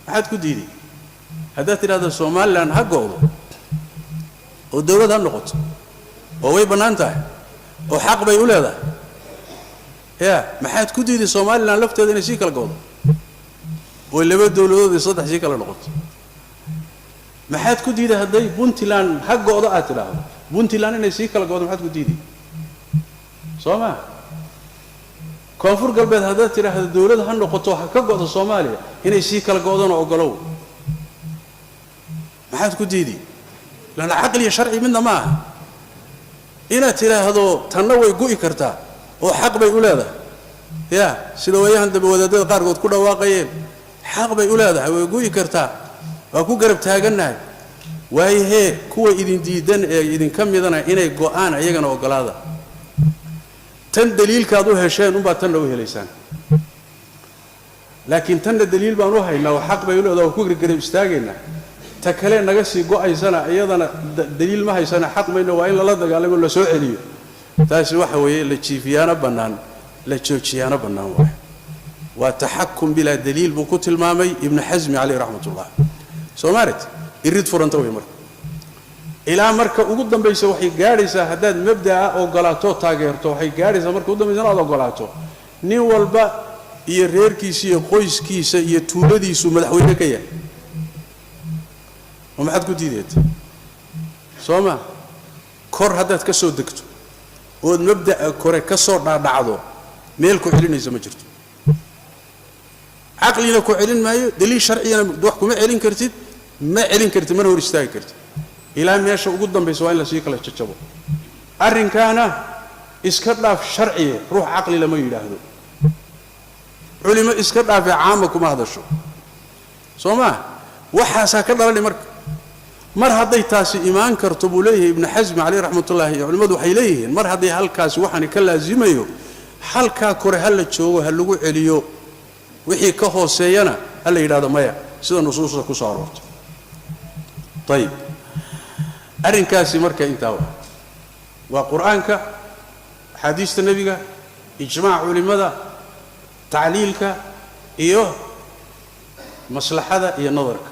maxaad ku diiday haddaad tidhaahdo Somaliland ha go'do oo dawlad ha noqoto oo way bannaan tahay oo xaq bay u leedahay ya maxaad ku diiday Somaliland lafteeda inay sii kala go'do oo laba dawladood iyo saddex sii kala noqoto maxaad ku diiday hadday Puntland ha go'do aad tidhaahdo Puntland inay sii kala go'do maxaad ku diiday Soomaa koonfur galbeed haddaad tidhaahdo dawlad ha noqoto ha ka go'do Soomaaliya inay sii kala go'dona ogolow maxaad ku diiday lana aqliya sharci midna ma aha inaad tidhaahdo tanna way go'i kartaa oo xaq bay u leedahay ya sida wayahan daba wadaadada qaarkood ku dhawaaqayeen xaq bay u leedahay way go'i kartaa waa ku garab taaganahay waayee kuwa idin diidan ee idin ka midana inay go'aan ayagana ogolaada tan daliilkaad u hesheen baa tan u helaysaan laakiin tan daliil baan u haynaa oo xaq bay u leedahay ku garab istaagayna ta kale naga sii go'aysana iyadana daliil ma haysana xaq mayna waa in la dagaalamo la soo celiyo taasi waxa weeye la jiifiyana bannaan la joojiyana bannaan waa taxakkum bila daliil buu ku tilmaamay ibn Hazm alayhi rahmatullah Soomaaliyeed irid furanta way marka ilaa marka ugu dambaysa waxay gaaraysaa haddaad mabda'a ogolaato taageerto waxay gaaraysaa marka ugu dambaysa aad ogolaato nin walba iyo reerkiisa iyo qoyskiisa iyo tuuladiisu madaxweyne ka yahay وما حد قد يديت سوما كور هذا كسر دكتو ونبدأ كور كسر بعضه ميلكو علين إذا ما جرت عقلنا كو علين ما دليل شرعي أنا دوحكم علين كرتيد ما علين كرتيد ما هو رستاي كرتيد إلى ما يشوف قدام بسوين لسيك لا تشجبه أرين كان إسكتنا في شرعي روح عقلي لما يلاهدو علماء إسكتنا في عامكم هذا الشو سوما وحاسا كذا لمرك مر هذي تاسي إيمان كرتبوا ليه ابن حزم عليه رحمة الله علماء وحيليه مر هذي هالكاس وحني كلا زميو حلكا كره هل تشوه هلقو عليو وحي كهو سينا هل يراد مايا سيدا نصوص كسارات طيب أرين كاسي مركا انتاوا وقرآنك حديث النبي إجماع علماء تعليلك إيوه مصلحة إيه نظرك